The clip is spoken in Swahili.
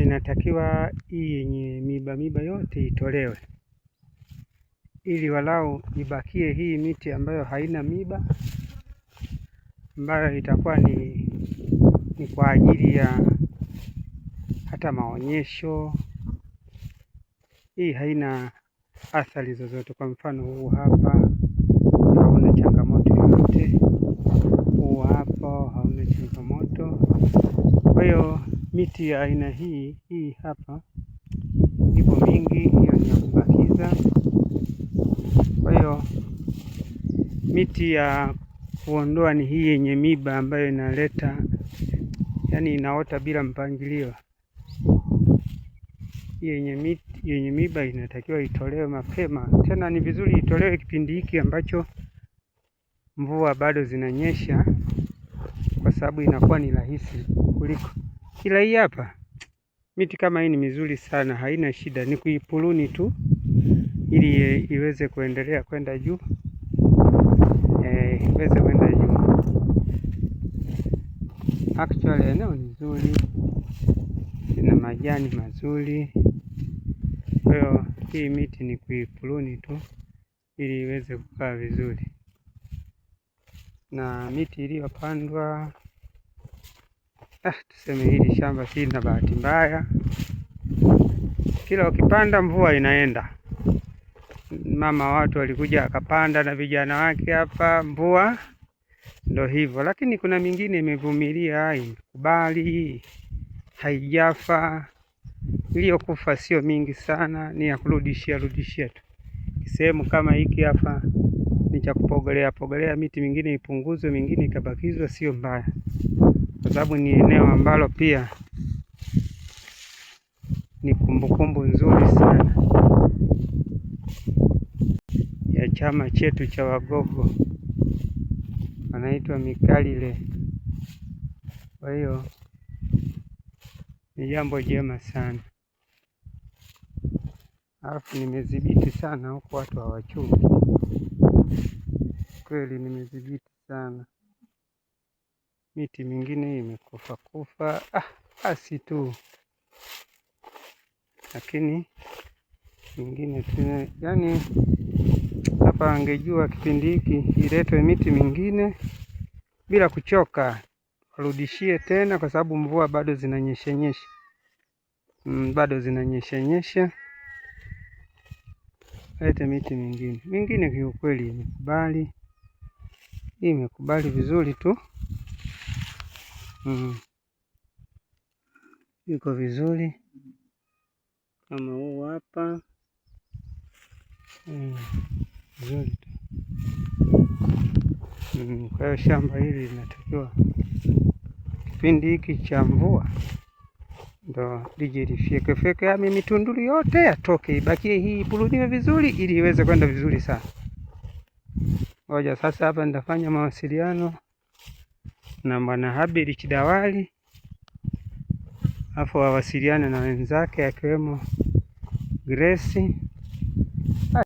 hapa inatakiwa hii yenye miba yote itolewe, ili walau ibakie hii miti ambayo haina miba, ambayo itakuwa ni kwa ajili ya hata maonyesho. Hii haina athari zozote. Kwa mfano huu hapa hauna changamoto yoyote, huu hapa hauna changamoto. Kwa hiyo miti ya aina hii hapa ipo mingi, hiyo ni ya kubakiza. Kwa hiyo miti ya kuondoa ni hii yenye miba ambayo inaleta, yani inaota bila mpangilio. Hii yenye miba inatakiwa itolewe mapema. Tena ni vizuri itolewe kipindi hiki ambacho mvua bado zinanyesha, kwa sababu inakuwa ni rahisi kuliko. Ila hii hapa miti kama hii ni mizuri sana, haina shida, ni kuipuluni tu ili iweze kuendelea kwenda juu, iweze kwenda juu. Actually eneo ni nzuri, ina majani mazuri. Kwa hiyo hii miti ni kuipuluni tu ili iweze kukaa vizuri. Na miti iliyopandwa, tuseme hili shamba si na bahati mbaya, kila ukipanda mvua inaenda. Mama watu walikuja akapanda na vijana wake hapa, mvua ndo hivyo. Lakini kuna mingine imevumilia, imekubali, haijafa. Iliyokufa sio mingi sana, ni ya kurudishia tu. Sehemu kama hiki hapa ni cha kupogelea miti mingine ipunguzwe, mingine ikabakizwa, sio mbaya, kwa sababu ni eneo ambalo pia ni kumbukumbu nzuri sana ya chama chetu cha Wagogo, wanaitwa Mikalile. Kwa hiyo ni jambo jema sana. Alafu nimedhibiti sana huko, watu hawachungi. Kweli nimedhibiti sana. Miti mingine imekufa basi tu, lakini mingine tu, yani hapa angejua kipindi hiki iletwe miti mingine bila kuchoka, warudishie tena, kwa sababu mvua bado zinanyesha, lete miti mingine kiukweli imekubali vizuri tu, iko vizuri kama huu hapa, vizuri tu. Kwa hiyo shamba hili linatakiwa kipindi hiki cha mvua ndo lije lifyeke mitunduli yote yatoke, ibakie hii ipululiwe vizuri ili iweze kwenda vizuri sana. Ngoja sasa hapa nitafanya mawasiliano na Bwana Habili Chidawali, afu wawasiliane na wenzake akiwemo Grace.